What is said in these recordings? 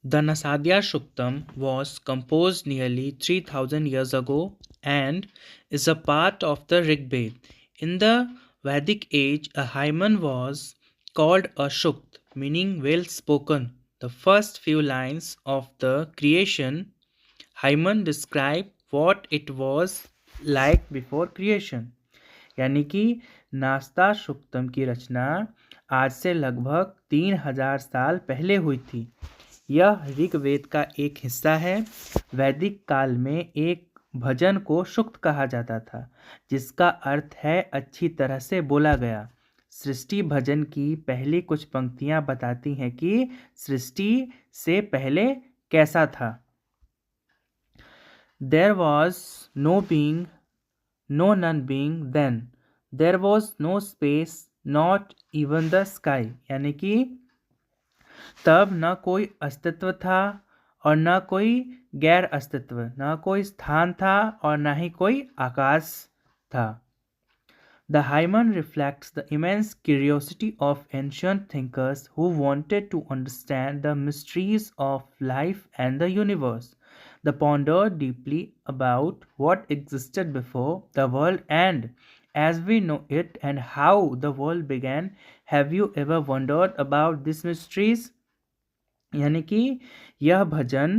The Nasadya Shuktam was composed nearly 3000 years ago and is a part of the Rig Veda. In the Vedic age, a hymen was called a Shukt, meaning well spoken. The first few lines of the creation hymen describe what it was like before creation. यानी कि नास्ता शुक्तम की रचना आज से लगभग 3000 साल पहले हुई थी। यह ऋग्वेद का एक हिस्सा है। वैदिक काल में एक भजन को शुक्त कहा जाता था, जिसका अर्थ है अच्छी तरह से बोला गया। सृष्टि भजन की पहली कुछ पंक्तियां बताती हैं कि सृष्टि से पहले कैसा था। There was no being, no none being then. There was no space, not even the sky. यानी कि तब न कोई अस्तित्व था और न कोई गैर अस्तित्व, न कोई स्थान था और न ही कोई आकाश था। The hymen reflects the immense curiosity of ancient thinkers who wanted to understand the mysteries of life and the universe. They pondered deeply about what existed before the world and as we know it and how the world began. Have you ever wondered about these mysteries? यानी कि यह भजन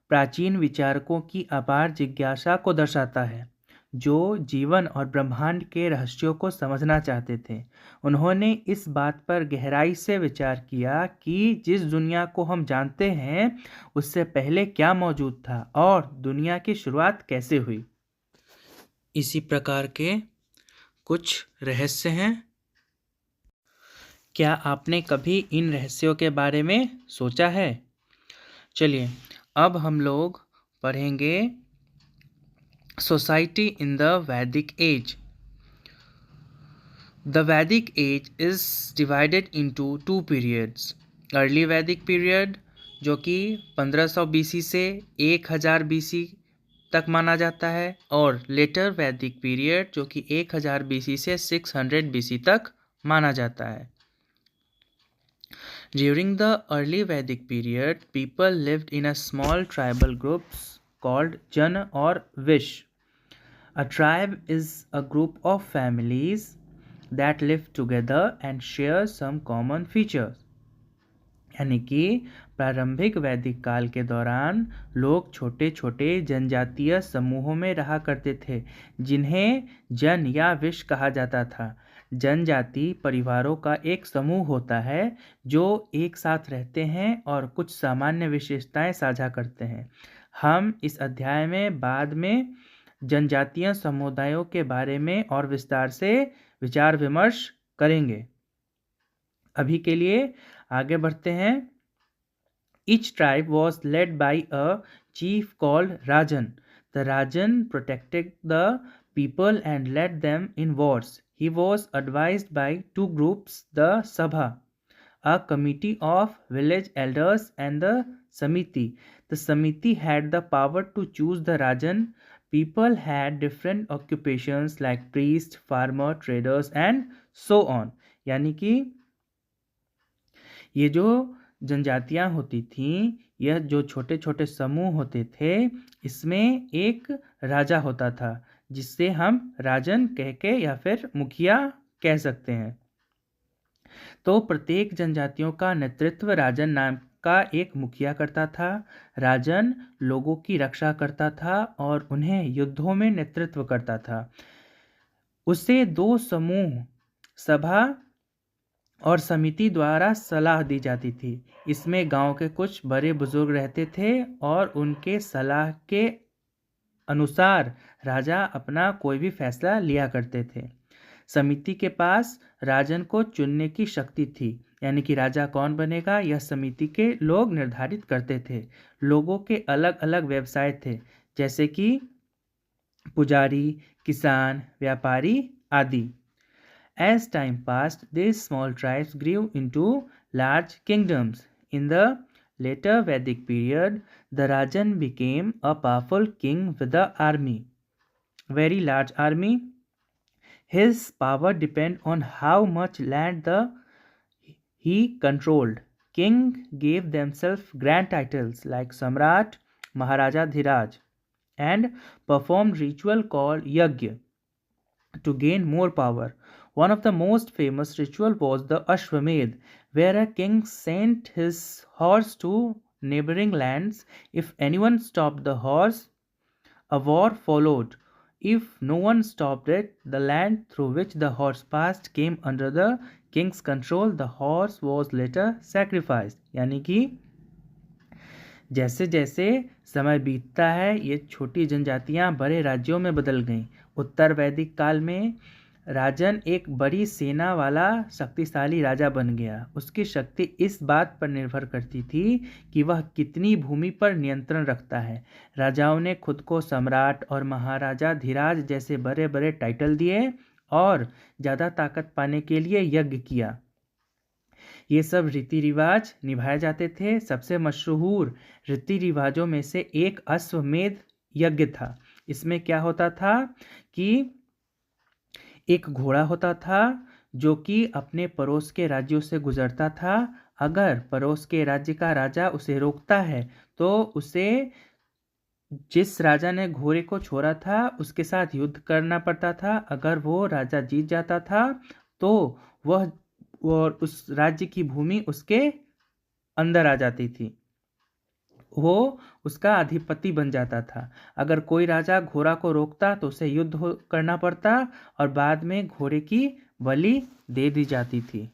प्राचीन विचारकों की अपार जिज्ञासा को दर्शाता है, जो जीवन और ब्रह्मांड के रहस्यों को समझना चाहते थे। उन्होंने इस बात पर गहराई से विचार किया कि जिस दुनिया को हम जानते हैं उससे पहले क्या मौजूद था और दुनिया की शुरुआत कैसे हुई। इसी प्रकार के कुछ रहस्य हैं। क्या आपने कभी इन रहस्यों के बारे में सोचा है? चलिए अब हम लोग पढ़ेंगे society in the Vedic age. The Vedic age is divided into two periods. Early Vedic period जो कि 1500 बीसी से 1000 बीसी तक माना जाता है और लेटर वैदिक पीरियड जो कि 1000 बीसी से 600 बीसी तक माना जाता है। During the early Vedic period, people lived in a small tribal groups called Jan or Vish. A tribe is a group of families that live together and share some common features. यानी कि प्रारंभिक वैदिक काल के दौरान लोग छोटे छोटे जनजातीय समूहों में रहा करते थे, जिन्हें जन या विश कहा जाता था। जनजाति परिवारों का एक समूह होता है जो एक साथ रहते हैं और कुछ सामान्य विशेषताएं साझा करते हैं। हम इस अध्याय में बाद में जनजातीय समुदायों के बारे में और विस्तार से विचार विमर्श करेंगे। अभी के लिए आगे बढ़ते हैं। Each tribe was led by a chief called Rajan. The Rajan protected the people and led them in wars. He was advised by two groups, the Sabha, a committee of village elders, and the Samiti. The Samiti had the power to choose the Rajan. People had different occupations like priest, farmer, traders and so on. यानी कि ये जो जनजातियां होती थीं, यह जो छोटे छोटे समूह होते थे, इसमें एक राजा होता था जिससे हम राजन कह के या फिर मुखिया कह सकते हैं। तो प्रत्येक जनजातियों का नेतृत्व राजन नाम का एक मुखिया करता था। राजन लोगों की रक्षा करता था और उन्हें युद्धों में नेतृत्व करता था। उसे दो समूह सभा और समिति द्वारा सलाह दी जाती थी। इसमें गांव के कुछ बड़े बुजुर्ग रहते थे और उनके सलाह के अनुसार राजा अपना कोई भी फैसला लिया करते थे। समिति के पास राजन को चुनने की शक्ति थी, यानी कि राजा कौन बनेगा यह समिति के लोग निर्धारित करते थे। लोगों के अलग अलग व्यवसाय थे, जैसे कि पुजारी, किसान, व्यापारी आदि। As time passed, these small tribes grew into large kingdoms. In the later Vedic period, the Rajan became a powerful king with an army, very large army. His power depended on how much land he controlled. king gave themselves grand titles like Samrat, Maharaja Dhiraj, and performed ritual called yajna to gain more power. One of the most famous ritual was the Ashwamedh, where a king sent his horse to neighboring lands. If anyone stopped the horse, a war followed. If no one stopped it, the land through which the horse passed came under the king's control. The horse was later sacrificed. यानी कि जैसे जैसे समय बीतता है ये छोटी जनजातियां बड़े राज्यों में बदल गईं। उत्तर वैदिक काल में राजन एक बड़ी सेना वाला शक्तिशाली राजा बन गया। उसकी शक्ति इस बात पर निर्भर करती थी कि वह कितनी भूमि पर नियंत्रण रखता है। राजाओं ने खुद को सम्राट और महाराजा धीराज जैसे बड़े बड़े टाइटल दिए और ज़्यादा ताकत पाने के लिए यज्ञ किया। ये सब रीति रिवाज निभाए जाते थे। सबसे मशहूर रीति रिवाजों में से एक अश्वमेध यज्ञ था। इसमें क्या होता था कि एक घोड़ा होता था जो कि अपने पड़ोस के राज्यों से गुजरता था। अगर पड़ोस के राज्य का राजा उसे रोकता है तो उसे जिस राजा ने घोड़े को छोड़ा था उसके साथ युद्ध करना पड़ता था। अगर वो राजा जीत जाता था तो वह और उस राज्य की भूमि उसके अंदर आ जाती थी, वो उसका अधिपति बन जाता था। अगर कोई राजा घोड़ा को रोकता तो उसे युद्ध करना पड़ता और बाद में घोड़े की बलि दे दी जाती थी।